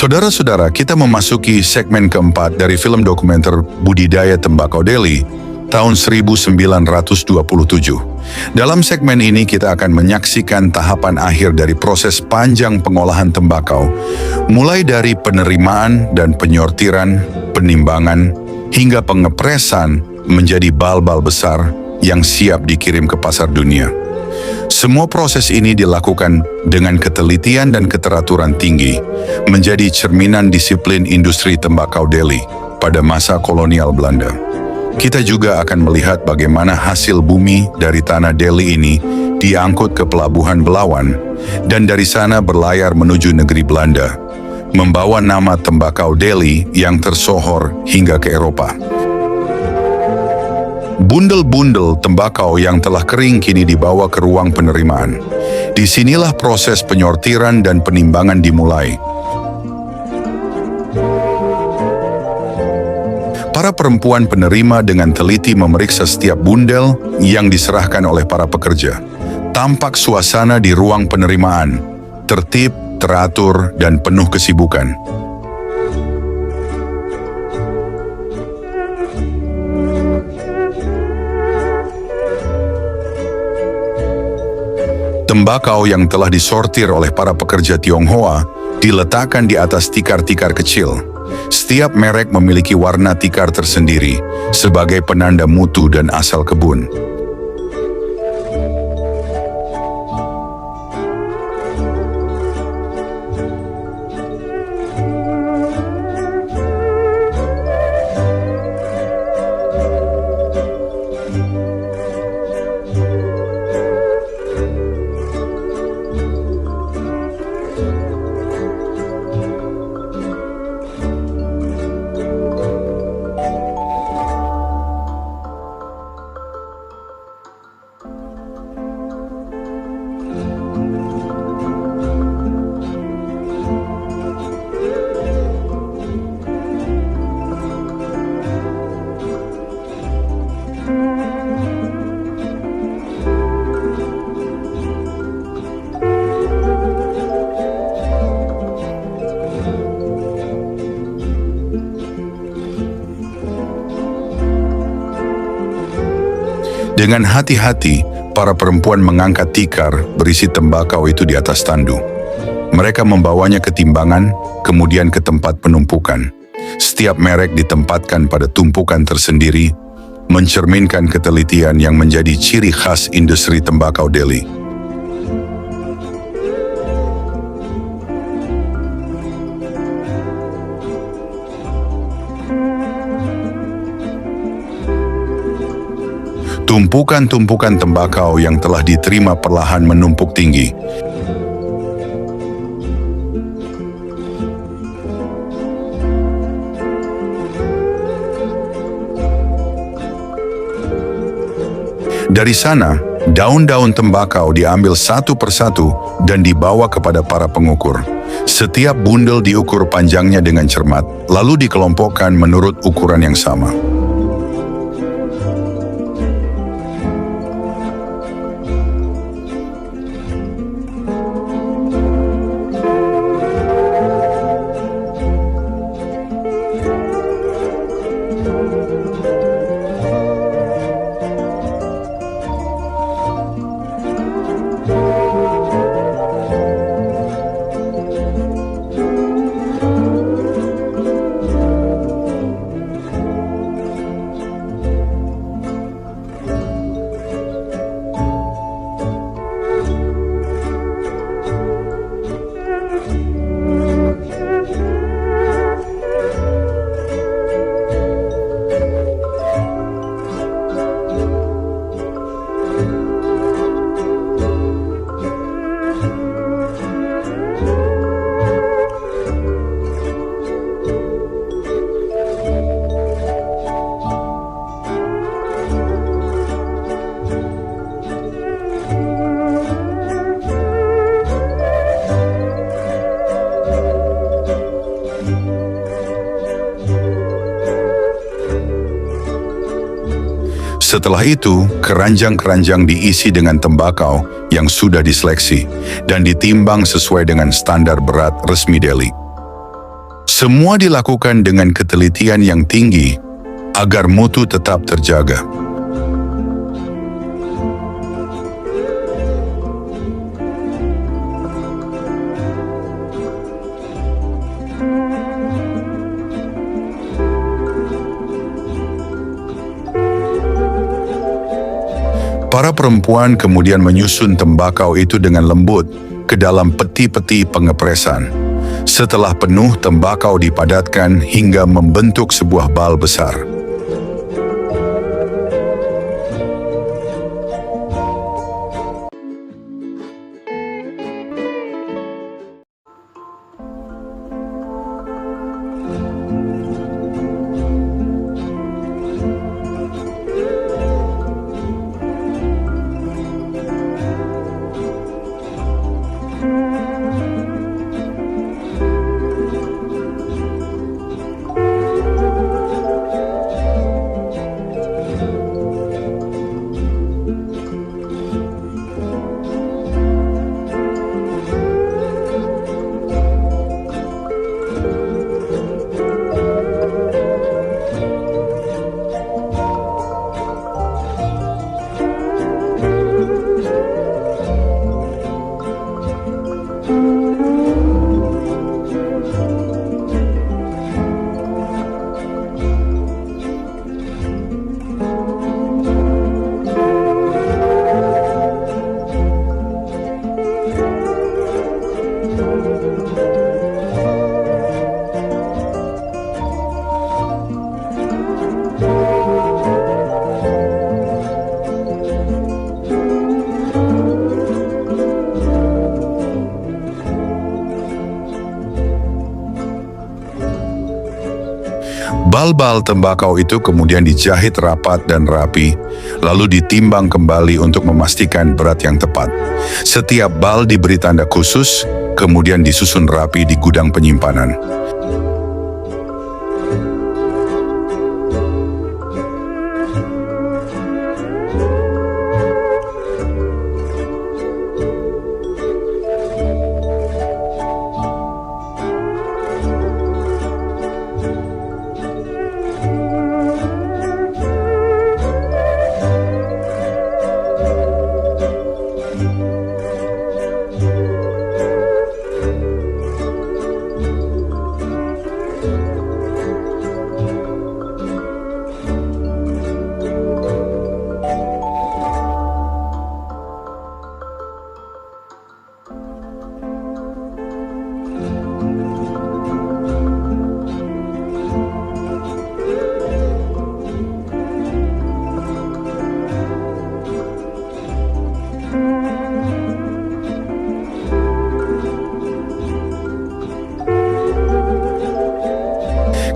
Saudara-saudara, kita memasuki segmen keempat dari film dokumenter Budidaya Tembakau Delhi tahun 1927. Dalam segmen ini kita akan menyaksikan tahapan akhir dari proses panjang pengolahan tembakau, mulai dari penerimaan dan penyortiran, penimbangan, hingga pengepresan menjadi bal-bal besar yang siap dikirim ke pasar dunia. Semua proses ini dilakukan dengan ketelitian dan keteraturan tinggi, menjadi cerminan disiplin industri tembakau Delhi pada masa kolonial Belanda. Kita juga akan melihat bagaimana hasil bumi dari tanah Delhi ini diangkut ke pelabuhan Belawan dan dari sana berlayar menuju negeri Belanda, membawa nama tembakau Delhi yang tersohor hingga ke Eropa. Bundel-bundel tembakau yang telah kering kini dibawa ke ruang penerimaan. Disinilah proses penyortiran dan penimbangan dimulai. Para perempuan penerima dengan teliti memeriksa setiap bundel yang diserahkan oleh para pekerja. Tampak suasana di ruang penerimaan, tertib, teratur, dan penuh kesibukan. Tembakau yang telah disortir oleh para pekerja Tionghoa diletakkan di atas tikar-tikar kecil. Setiap merek memiliki warna tikar tersendiri sebagai penanda mutu dan asal kebun. Dengan hati-hati, para perempuan mengangkat tikar berisi tembakau itu di atas tandu. Mereka membawanya ke timbangan, kemudian ke tempat penumpukan. Setiap merek ditempatkan pada tumpukan tersendiri, mencerminkan ketelitian yang menjadi ciri khas industri tembakau Delhi. Tumpukan-tumpukan tembakau yang telah diterima perlahan menumpuk tinggi. Dari sana, daun-daun tembakau diambil satu persatu dan dibawa kepada para pengukur. Setiap bundel diukur panjangnya dengan cermat, lalu dikelompokkan menurut ukuran yang sama. Setelah itu, keranjang-keranjang diisi dengan tembakau yang sudah diseleksi dan ditimbang sesuai dengan standar berat resmi Delhi. Semua dilakukan dengan ketelitian yang tinggi agar mutu tetap terjaga. Para perempuan kemudian menyusun tembakau itu dengan lembut ke dalam peti-peti pengepresan. Setelah penuh, tembakau dipadatkan hingga membentuk sebuah bal besar. Bal-bal tembakau itu kemudian dijahit rapat dan rapi, lalu ditimbang kembali untuk memastikan berat yang tepat. Setiap bal diberi tanda khusus, kemudian disusun rapi di gudang penyimpanan.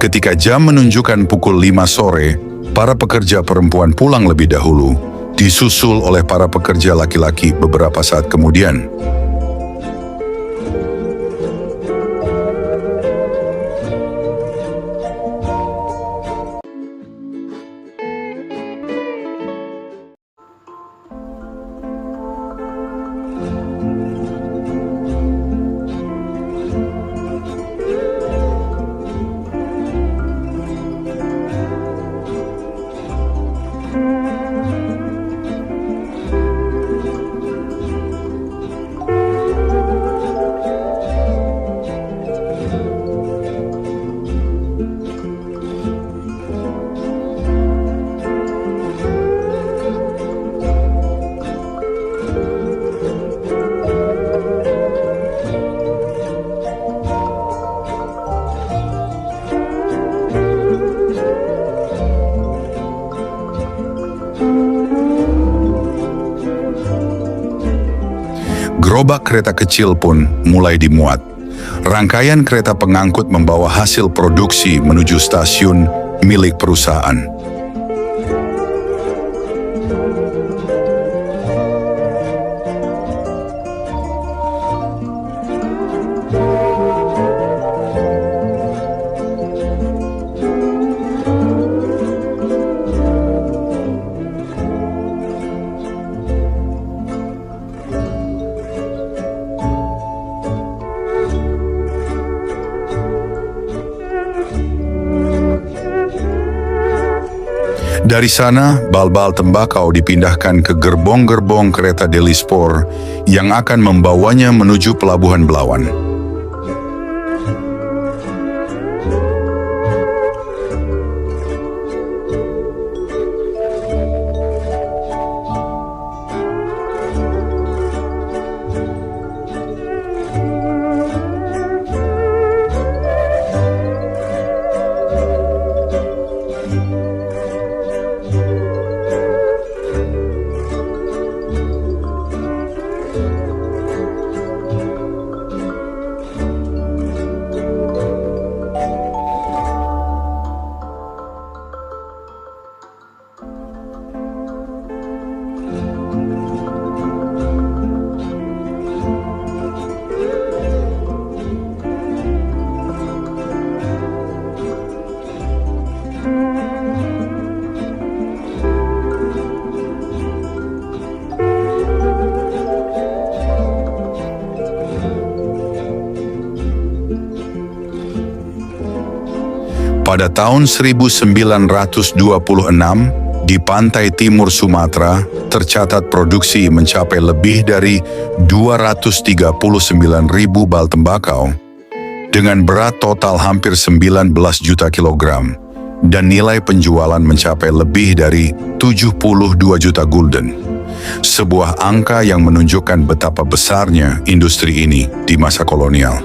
Ketika jam menunjukkan pukul 5 sore, para pekerja perempuan pulang lebih dahulu, disusul oleh para pekerja laki-laki beberapa saat kemudian. Gerobak kereta kecil pun mulai dimuat. Rangkaian kereta pengangkut membawa hasil produksi menuju stasiun milik perusahaan. Dari sana, bal-bal tembakau dipindahkan ke gerbong-gerbong kereta Delhi Spur yang akan membawanya menuju Pelabuhan Belawan. Pada tahun 1926, di pantai timur Sumatera, tercatat produksi mencapai lebih dari 239.000 bal tembakau dengan berat total hampir 19 juta kilogram dan nilai penjualan mencapai lebih dari 72 juta gulden. Sebuah angka yang menunjukkan betapa besarnya industri ini di masa kolonial.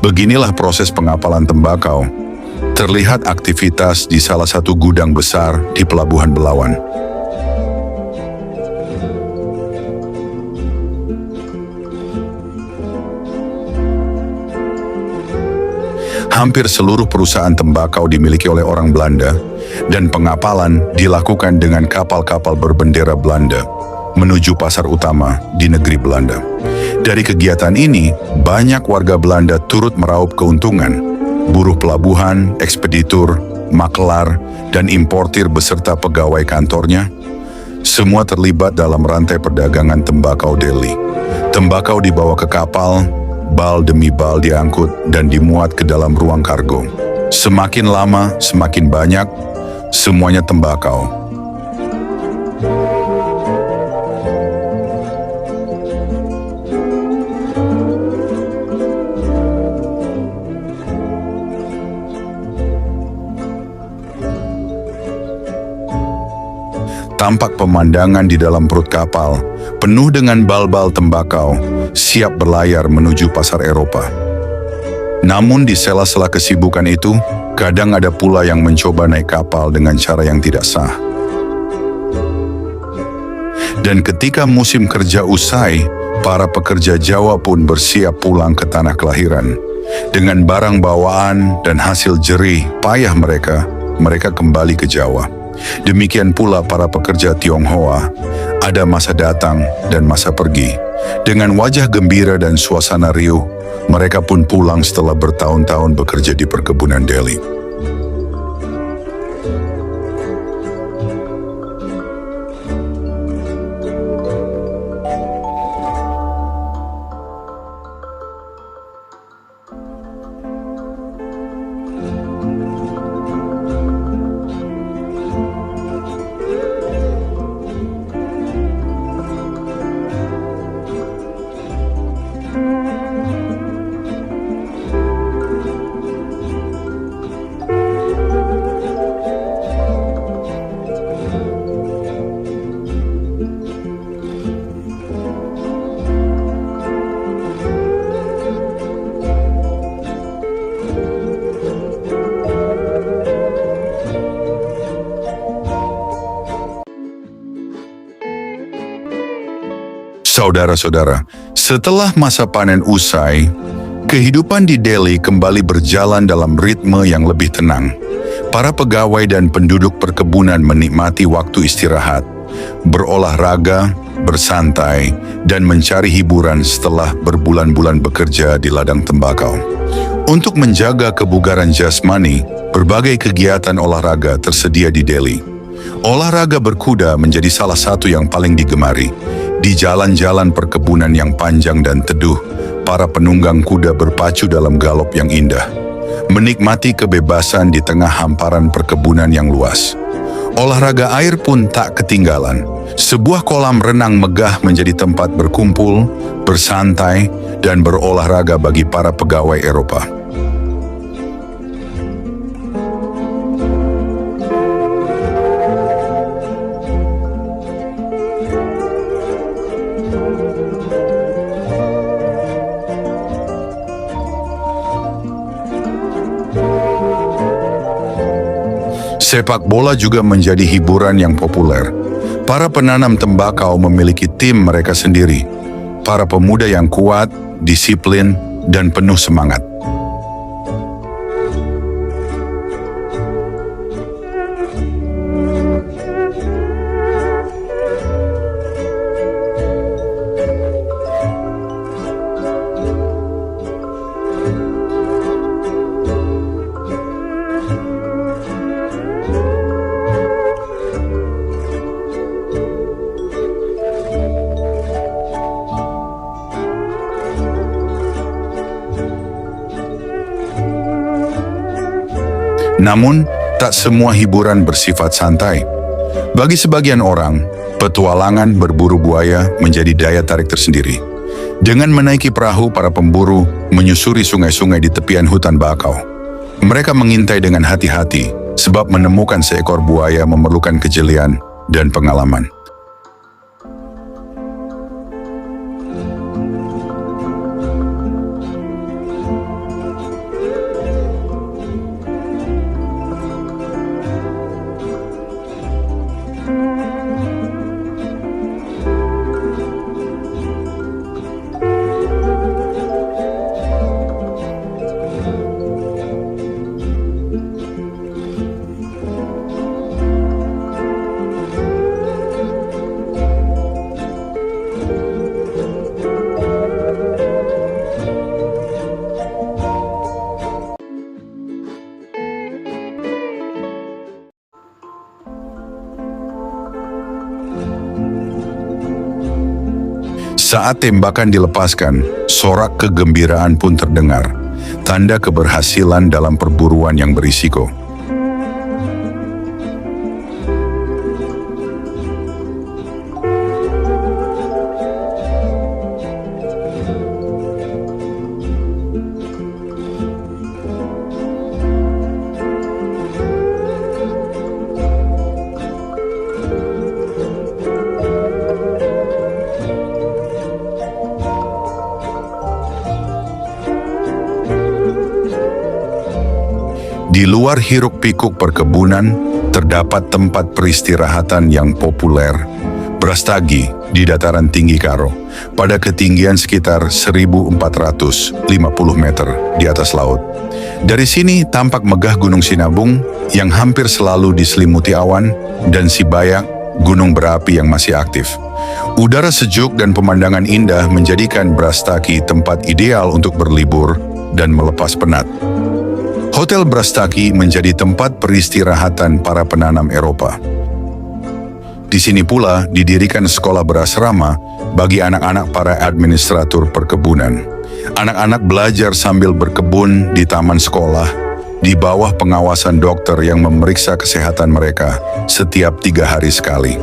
Beginilah proses pengapalan tembakau. Terlihat aktivitas di salah satu gudang besar di Pelabuhan Belawan. Hampir seluruh perusahaan tembakau dimiliki oleh orang Belanda dan pengapalan dilakukan dengan kapal-kapal berbendera Belanda menuju pasar utama di negeri Belanda. Dari kegiatan ini, banyak warga Belanda turut meraup keuntungan. Buruh pelabuhan, ekspeditur, makelar, dan importir beserta pegawai kantornya, semua terlibat dalam rantai perdagangan tembakau Delhi. Tembakau dibawa ke kapal, bal demi bal diangkut dan dimuat ke dalam ruang kargo. Semakin lama, semakin banyak, semuanya tembakau. Tampak pemandangan di dalam perut kapal, penuh dengan bal-bal tembakau, siap berlayar menuju pasar Eropa. Namun di sela-sela kesibukan itu, kadang ada pula yang mencoba naik kapal dengan cara yang tidak sah. Dan ketika musim kerja usai, para pekerja Jawa pun bersiap pulang ke tanah kelahiran. Dengan barang bawaan dan hasil jerih payah mereka kembali ke Jawa. Demikian pula para pekerja Tionghoa, ada masa datang dan masa pergi. Dengan wajah gembira dan suasana riuh, mereka pun pulang setelah bertahun-tahun bekerja di perkebunan Delhi. Saudara-saudara, setelah masa panen usai, kehidupan di Delhi kembali berjalan dalam ritme yang lebih tenang. Para pegawai dan penduduk perkebunan menikmati waktu istirahat, berolahraga, bersantai, dan mencari hiburan setelah berbulan-bulan bekerja di ladang tembakau. Untuk menjaga kebugaran jasmani, berbagai kegiatan olahraga tersedia di Delhi. Olahraga berkuda menjadi salah satu yang paling digemari. Di jalan-jalan perkebunan yang panjang dan teduh, para penunggang kuda berpacu dalam galop yang indah, menikmati kebebasan di tengah hamparan perkebunan yang luas. Olahraga air pun tak ketinggalan. Sebuah kolam renang megah menjadi tempat berkumpul, bersantai, dan berolahraga bagi para pegawai Eropa. Sepak bola juga menjadi hiburan yang populer. Para penanam tembakau memiliki tim mereka sendiri. Para pemuda yang kuat, disiplin, dan penuh semangat. Namun, tak semua hiburan bersifat santai. Bagi sebagian orang, petualangan berburu buaya menjadi daya tarik tersendiri. Dengan menaiki perahu, para pemburu menyusuri sungai-sungai di tepian hutan bakau. Mereka mengintai dengan hati-hati, sebab menemukan seekor buaya memerlukan kejelian dan pengalaman. Saat tembakan dilepaskan, sorak kegembiraan pun terdengar, tanda keberhasilan dalam perburuan yang berisiko. Di luar hiruk-pikuk perkebunan, terdapat tempat peristirahatan yang populer, Brastagi di dataran tinggi Karo, pada ketinggian sekitar 1.450 meter di atas laut. Dari sini tampak megah Gunung Sinabung yang hampir selalu diselimuti awan, dan Sibayak, gunung berapi yang masih aktif. Udara sejuk dan pemandangan indah menjadikan Brastagi tempat ideal untuk berlibur dan melepas penat. Hotel Brastagi menjadi tempat peristirahatan para penanam Eropa. Di sini pula didirikan sekolah berasrama bagi anak-anak para administratur perkebunan. Anak-anak belajar sambil berkebun di taman sekolah, di bawah pengawasan dokter yang memeriksa kesehatan mereka setiap 3 hari sekali.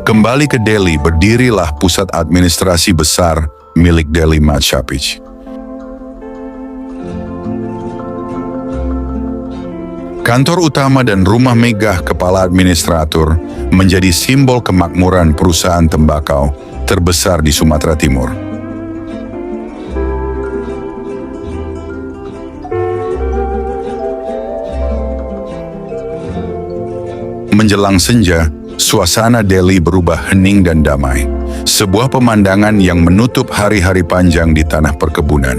Kembali ke Delhi, berdirilah pusat administrasi besar milik Delhi Madhya. Kantor utama dan rumah megah kepala administratur menjadi simbol kemakmuran perusahaan tembakau terbesar di Sumatera Timur. Menjelang senja, suasana Delhi berubah hening dan damai. Sebuah pemandangan yang menutup hari-hari panjang di tanah perkebunan.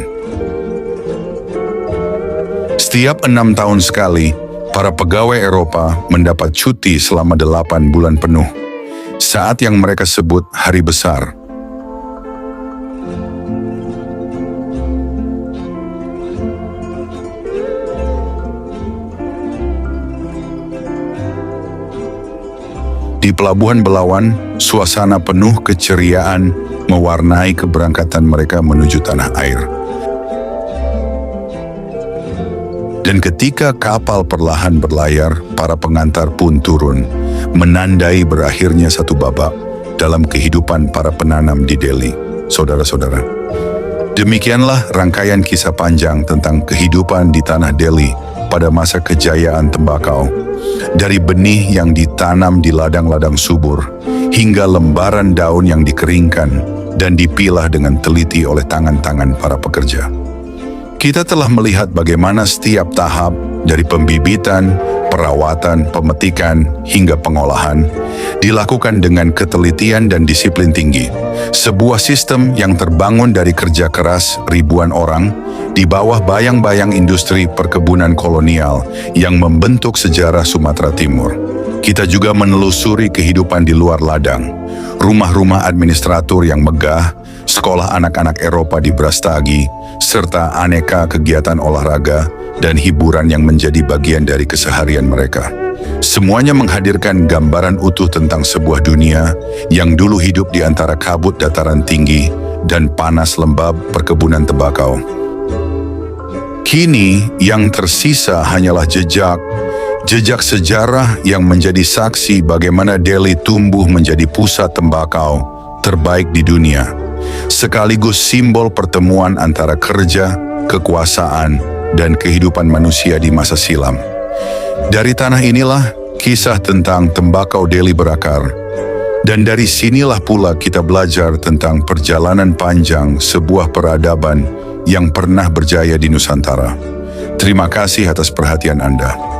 Setiap 6 tahun sekali, para pegawai Eropa mendapat cuti selama 8 bulan penuh, saat yang mereka sebut hari besar. Di Pelabuhan Belawan, suasana penuh keceriaan mewarnai keberangkatan mereka menuju tanah air. Dan ketika kapal perlahan berlayar, para pengantar pun turun, menandai berakhirnya satu babak dalam kehidupan para penanam di Delhi, saudara-saudara. Demikianlah rangkaian kisah panjang tentang kehidupan di tanah Delhi pada masa kejayaan tembakau. Dari benih yang ditanam di ladang-ladang subur, hingga lembaran daun yang dikeringkan dan dipilah dengan teliti oleh tangan-tangan para pekerja. Kita telah melihat bagaimana setiap tahap dari pembibitan, perawatan, pemetikan, hingga pengolahan dilakukan dengan ketelitian dan disiplin tinggi. Sebuah sistem yang terbangun dari kerja keras ribuan orang di bawah bayang-bayang industri perkebunan kolonial yang membentuk sejarah Sumatera Timur. Kita juga menelusuri kehidupan di luar ladang, rumah-rumah administratur yang megah, sekolah anak-anak Eropa di Brastagi, serta aneka kegiatan olahraga dan hiburan yang menjadi bagian dari keseharian mereka. Semuanya menghadirkan gambaran utuh tentang sebuah dunia yang dulu hidup di antara kabut dataran tinggi dan panas lembab perkebunan tembakau. Kini yang tersisa hanyalah jejak sejarah yang menjadi saksi bagaimana Delhi tumbuh menjadi pusat tembakau terbaik di dunia, sekaligus simbol pertemuan antara kerja, kekuasaan, dan kehidupan manusia di masa silam. Dari tanah inilah kisah tentang tembakau Delhi berakar, dan dari sinilah pula kita belajar tentang perjalanan panjang sebuah peradaban yang pernah berjaya di Nusantara. Terima kasih atas perhatian Anda.